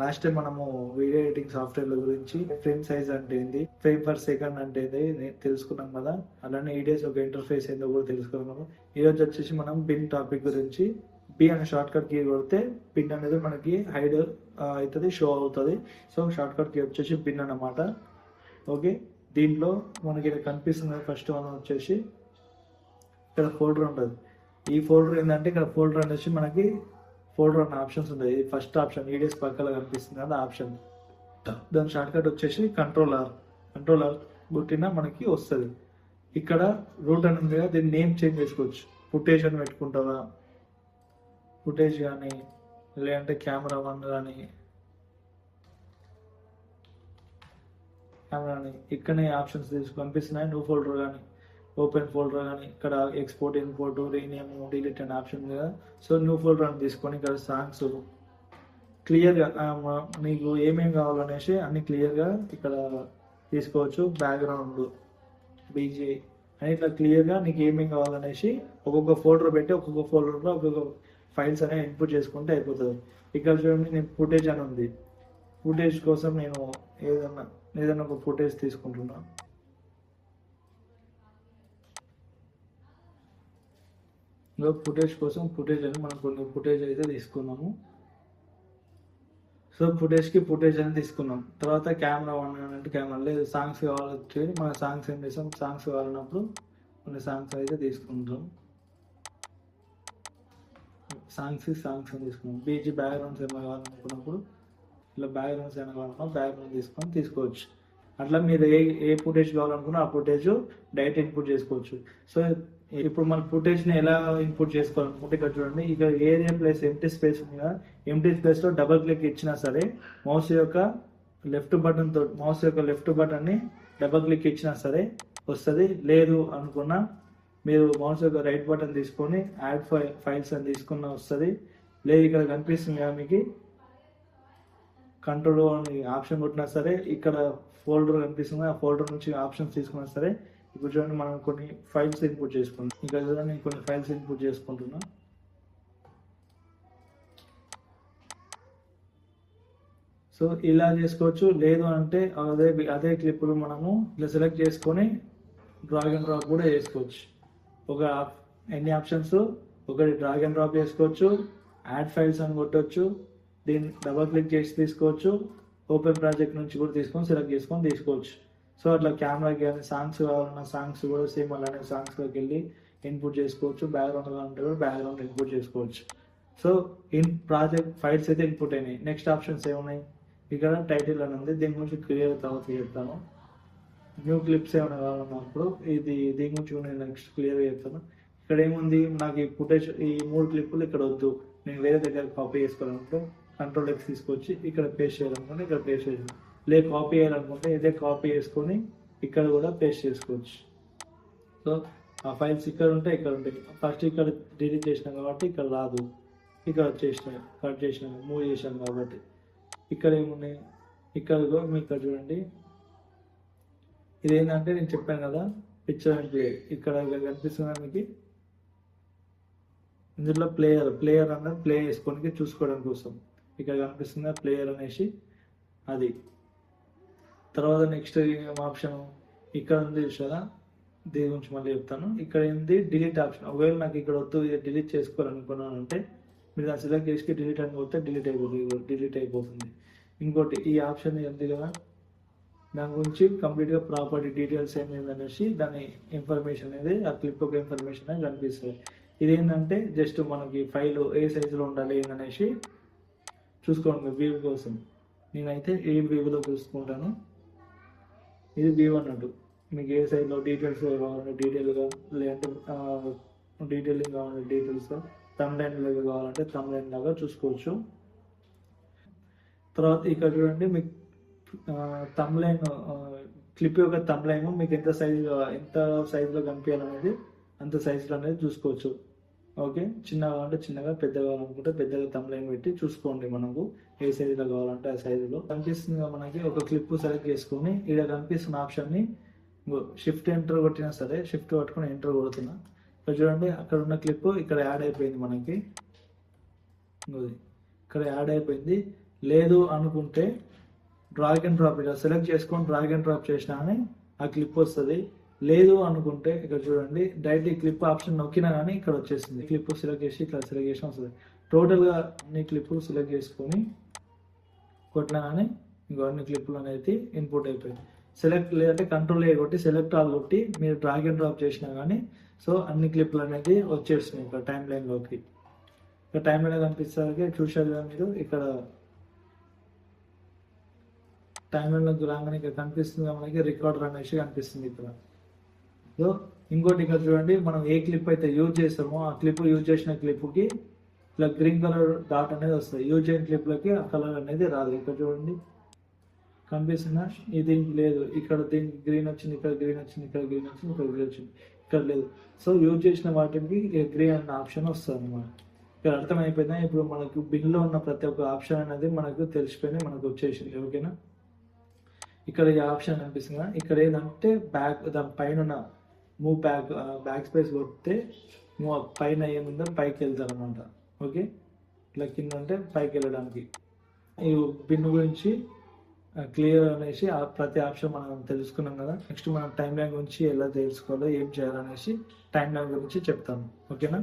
Last time మనము video editing సాఫ్ట్వేర్ల గురించి frame size అంటే ఏంది, ఫ్రేమ్ పర్ సెకండ్ అంటే ఏంది తెలుసుకున్నాం కదా. అలానే ఈడిఎస్ ఒక ఇంటర్ఫేస్ ఏందో కూడా తెలుసుకున్నాము. ఈరోజు వచ్చేసి మనం పిన్ టాపిక్ గురించి, పి అనే షార్ట్ కట్ కీ కొడితే పిన్ అనేది మనకి హైడ్ అవుతుంది, షో అవుతుంది. సో షార్ట్ కట్ కీ వచ్చేసి పిన్ అన్నమాట. ఓకే, దీంట్లో మనకి ఇక్కడ కనిపిస్తుంది ఫస్ట్ వన్ వచ్చేసి ఇక్కడ ఫోల్డర్ ఉంటుంది. ఈ ఫోల్డర్ ఏంటంటే ఇక్కడ ఫోల్డర్ అనేసి మనకి ఫోల్డర్ అన్న ఆప్షన్స్ ఉంటుంది. ఇది ఫస్ట్ ఆప్షన్ ఈడిఎస్ పక్కన కనిపిస్తుంది కదా ఆప్షన్. దాని షార్ట్ కట్ వచ్చేసి కంట్రోల్ ఆర్ కొట్టినా మనకి వస్తుంది. ఇక్కడ రూట్ అని ఉంది కదా, దీన్ని నేమ్ చేంజ్ చేసుకోవచ్చు. ఫుటేజ్ అని పెట్టుకుంటారా, ఫుటేజ్ కానీ లేదంటే కెమెరా వన్ కానీ ఇక్కడనే ఆప్షన్స్ కనిపిస్తున్నాయి. న్యూ ఫోల్డర్ కానీ ఓపెన్ ఫోల్డర్ కానీ ఇక్కడ ఎక్స్పోర్ట్ ఇంపోర్ట్ రీనేమ్ డిలీట్ అనే ఆప్షన్ కదా. సో న్యూ ఫోల్డర్ అని తీసుకొని ఇక్కడ సాంగ్స్ క్లియర్గా మీకు ఏమేమి కావాలనేసి అన్ని క్లియర్గా ఇక్కడ తీసుకోవచ్చు. బ్యాక్గ్రౌండ్ బీజే అని ఇట్లా క్లియర్గా నీకు ఏమేమి కావాలనేసి ఒక్కొక్క ఫోల్డర్ పెట్టి ఒక్కొక్క ఫోల్డర్లో ఒక్కొక్క ఫైల్స్ అనేవి ఇన్పుట్ చేసుకుంటే అయిపోతుంది. ఇక్కడ చూడండి నేను ఫుటేజ్ అని ఉంది. ఫుటేజ్ కోసం నేను ఏదైనా ఒక ఫుటేజ్ తీసుకుంటున్నాను. ఫుటేజ్ కోసం ఫుటేజ్ అని మనం కొన్ని ఫుటేజ్ అయితే తీసుకున్నాము. సో ఫుటేజ్ అని తీసుకున్నాం. తర్వాత కెమెరా వన్ అంటే కెమెరా లేదు, సాంగ్స్ కావాలంటే మన సాంగ్స్ ఏం చేస్తాం, సాంగ్స్ కావాలన్నప్పుడు కొన్ని సాంగ్స్ అయితే తీసుకుంటాం. సాంగ్స్ అని తీసుకున్నాం. బీజీ బ్యాక్గ్రౌండ్స్ ఏమైనా కావాలనుకున్నప్పుడు ఇలా బ్యాక్గ్రౌండ్స్ ఏమైనా కావాలన్నా బ్యాక్గ్రౌండ్ తీసుకోవచ్చు. అట్లా మీరు ఏ ఫుటేజ్ కావాలనుకున్నా ఆ ఫుటేజ్ డైరెక్ట్ ఇన్పుట్ చేసుకోవచ్చు. సో ఇప్పుడు మన ఫుటేజ్ని ఎలా ఇన్పుట్ చేసుకోవాలనుకుంటే ఇక్కడ చూడండి, ఇక్కడ ఏరియా ప్లేస్ ఎంటీ స్పేస్ ఉంది కదా, ఎంటీ స్పేస్లో డబుల్ క్లిక్ ఇచ్చినా సరే మౌస్ యొక్క లెఫ్ట్ బటన్ని డబుల్ క్లిక్ ఇచ్చినా సరే వస్తుంది. లేదు అనుకున్నా మీరు మౌస్ యొక్క రైట్ బటన్ తీసుకొని యాడ్ ఫైల్స్ అని తీసుకున్న వస్తుంది. లేదు ఇక్కడ కనిపిస్తుంది కదా మీకు కంట్రోల్ అని ఆప్షన్ కొట్టినా సరే ఇక్కడ ఫోల్డర్ కనిపిస్తుంది, ఆ ఫోల్డర్ నుంచి ఆప్షన్స్ తీసుకున్నా సరే. ఇప్పుడు చూడండి మనం కొన్ని ఫైల్స్ ఇన్పుట్ చేసుకుంటాం. ఇక్కడ చూడండి నేను కొన్ని ఫైల్స్ ఇన్పుట్ చేసుకుంటున్నా. సో ఇలా చేసుకోవచ్చు. లేదు అంటే అదే క్లిప్లు మనము ఇలా సెలెక్ట్ చేసుకొని డ్రాగ్ అండ్ డ్రాప్ కూడా చేసుకోవచ్చు. ఎన్ని ఆప్షన్స్, ఒకటి డ్రాగ్ అండ్ డ్రాప్ చేసుకోవచ్చు, యాడ్ ఫైల్స్ అని కొట్టవచ్చు, దీన్ని డబల్ క్లిక్ చేసి తీసుకోవచ్చు, ఓపెన్ ప్రాజెక్ట్ నుంచి కూడా సెలెక్ట్ చేసుకొని తీసుకోవచ్చు. సో అట్లా కెమెరాకి కానీ సాంగ్స్ కావాలన్నా సాంగ్స్ కూడా సేమ్ అలానే సాంగ్స్లోకి వెళ్ళి ఇన్పుట్ చేసుకోవచ్చు. బ్యాక్గ్రౌండ్ కావాలంటే కూడా బ్యాక్గ్రౌండ్ ఇన్పుట్ చేసుకోవచ్చు. సో ప్రాజెక్ట్ ఫైల్స్ అయితే ఇన్పుట్ అయినాయి. నెక్స్ట్ ఆప్షన్స్ ఏమున్నాయి, ఇక్కడ టైటిల్ అని ఉంది, దీని గురించి క్లియర్ తర్వాత చెప్తాను. న్యూ క్లిప్స్ ఏమైనా కావాలన్నప్పుడు దీని గురించి నేను నెక్స్ట్ క్లియర్గా చెప్తాను. ఇక్కడ ఏముంది, నాకు ఈ ఫుటేజ్ ఈ 3 క్లిప్పులు ఇక్కడ వద్దు, నేను వేరే దగ్గర కాపీ చేసుకోవాలనుకుంటే కంట్రోల్ X తీసుకొచ్చి ఇక్కడ పేస్ట్ చేయాలనుకుంటే ఇక్కడ పేస్ట్ చేయాలి. లేదు కాపీ చేయాలనుకుంటే ఇదే కాపీ చేసుకొని ఇక్కడ కూడా పేస్ట్ చేసుకోవచ్చు. సో ఆ ఫైల్స్ ఇక్కడ ఉంటాయి, ఇక్కడ ఉంటాయి. ఫస్ట్ ఇక్కడ డిలీట్ చేసినాం కాబట్టి ఇక్కడ రాదు, ఇక్కడ వచ్చేసినాయి, కట్ చేసినాం, మూవ్ చేసాం కాబట్టి. ఇక్కడ ఏమున్నాయి, ఇక్కడ మీకు చూడండి, ఇదేంటంటే నేను చెప్పాను కదా పిక్చర్ అండ్ ప్లే, ఇక్కడ కనిపిస్తుంది మీకు. ఇందులో ప్లేయర్ అన్నది ప్లే చేసుకోనికి చూసుకోవడం కోసం ఇక్కడ కనిపిస్తుంది ప్లేయర్ అనేసి అది. తర్వాత నెక్స్ట్ ఆప్షన్ ఇక్కడ ఉంది చూసారా, దీని గురించి మళ్ళీ చెప్తాను. ఇక్కడ ఏంది డిలీట్ ఆప్షన్. ఒకవేళ నాకు ఇక్కడ వద్దు ఇది డిలీట్ చేసుకోవాలనుకున్నాను అంటే మీరు దాన్ని సెలెక్ట్ చేసి డిలీట్ అని కొడితే డిలీట్ అయిపోతుంది. ఇంకోటి ఈ ఆప్షన్ ఉంది కదా, దాని గురించి కంప్లీట్గా ప్రాపర్టీ డీటెయిల్స్ ఏమైందనేసి దాని ఇన్ఫర్మేషన్ అనేది ఆ క్లిప్ ఒక ఇన్ఫర్మేషన్ అనేది కనిపిస్తుంది. ఇదేంటంటే జస్ట్ మనకి ఫైల్ ఏ సైజులో ఉండాలి ఏంటనేసి చూసుకోండి వ్యూ కోసం. నేనైతే ఏ వ్యూలో చూసుకుంటాను, ఇది వ్యూ అన్నట్టు. మీకు ఏ సైజులో డీటెయిల్స్ కావాలంటే డీటెయిల్గా, లేదంటే డీటెయిలింగ్ కావాలంటే డీటెయిల్స్గా, థంబ్నైల్ లాగా కావాలంటే థంబ్నైల్ లాగా చూసుకోవచ్చు. తర్వాత ఇక్కడ చూడండి మీకు థంబ్నైల్ క్లిప్ యొక్క థంబ్నైల్ మీకు ఎంత సైజులో కనిపించాలనేది అంత సైజులో అనేది చూసుకోవచ్చు. ఓకే, చిన్నగా కావాలంటే చిన్నగా, పెద్దగా కావాలనుకుంటే పెద్దగా థంబ్నైల్ పెట్టి చూసుకోండి. మనకు ఏ సైజులో కావాలంటే ఆ సైజులో కనిపిస్తుంది. మనకి ఒక క్లిప్ సెలెక్ట్ చేసుకొని ఇక్కడ కనిపిస్తున్న ఆప్షన్ని షిఫ్ట్ ఎంటర్ కొట్టినా సరే, షిఫ్ట్ పట్టుకొని ఎంటర్ కొడుతున్నా. ఇక్కడ చూడండి అక్కడ ఉన్న క్లిప్ ఇక్కడ యాడ్ అయిపోయింది మనకి, ఇక్కడ యాడ్ అయిపోయింది. లేదు అనుకుంటే డ్రాగ్ అండ్ డ్రాప్ ఇలా సెలెక్ట్ చేసుకొని డ్రాగ్ అండ్ డ్రాప్ చేసినా కానీ ఆ క్లిప్ వస్తుంది. లేదు అనుకుంటే ఇక్కడ చూడండి డైరెక్ట్ ఈ క్లిప్ ఆప్షన్ నొక్కినా కానీ ఇక్కడ వచ్చేసింది. క్లిప్ సెలెక్ట్ చేసి ఇట్లా సెలెక్ట్ చేసిన వస్తుంది. టోటల్గా అన్ని క్లిప్పులు సెలెక్ట్ చేసుకొని కొట్టినా కానీ ఇంకో అన్ని క్లిప్పులు అనేది ఇన్పుట్ అయిపోయింది. సెలెక్ట్ లేదంటే కంట్రోల్ కొట్టి సెలెక్ట్ ఆల్ కొట్టి మీరు డ్రాగ్ అండ్ డ్రాప్ చేసినా కానీ సో అన్ని క్లిప్లు అనేది వచ్చేస్తున్నాయి ఇక్కడ టైం లైన్లోకి. ఇక్కడ టైం లైన్ కనిపిస్తే చూసారు కదా మీరు, ఇక్కడ టైం లైన్లోకి రాగానే ఇక్కడ కనిపిస్తుంది మనకి రికార్డర్ అనేసి కనిపిస్తుంది ఇక్కడ. సో ఇంకోటి ఇక్కడ చూడండి, మనం ఏ క్లిప్ అయితే యూజ్ చేస్తామో ఆ క్లిప్ యూజ్ చేసిన క్లిప్కి ఇట్లా గ్రీన్ కలర్ డాట్ అనేది వస్తుంది. యూజ్ చేయని క్లిప్లకి ఆ కలర్ అనేది రాదు. ఇక్కడ చూడండి కనిపిస్తుందా, దీనికి లేదు, ఇక్కడ దీనికి గ్రీన్ వచ్చింది, ఇక్కడ గ్రీన్ వచ్చింది, ఇక్కడ గ్రీన్ వచ్చింది, ఇక్కడ గ్రీన్ వచ్చింది, ఇక్కడ లేదు. సో యూజ్ చేసిన వాటికి గ్రీన్ అన్న ఆప్షన్ వస్తుంది అన్నమాట. ఇక్కడ అర్థమైపోయిందా? ఇప్పుడు మనకు బిల్లో ఉన్న ప్రతి ఒక్క ఆప్షన్ అనేది మనకు తెలిసిపోయింది, మనకు వచ్చేసింది. ఓకేనా? ఇక్కడ ఈ ఆప్షన్ కనిపిస్తుంది. ఇక్కడ ఏంటంటే దాని పైన మూవ్ బ్యాక్ స్పేస్ కొడితే మూవ్ పైన ఏముందో పైకి వెళ్తారు అనమాట. ఓకే, ఇట్లా కింద అంటే పైకి వెళ్ళడానికి. ఈ బిన్ గురించి క్లియర్ అనేసి ప్రతి ఆప్షన్ మనం తెలుసుకున్నాం కదా. నెక్స్ట్ మనం టైం లైన్ గురించి ఎలా తెలుసుకోవాలో ఏం చేయాలనేసి టైం లైన్ గురించి చెప్తాను. ఓకేనా?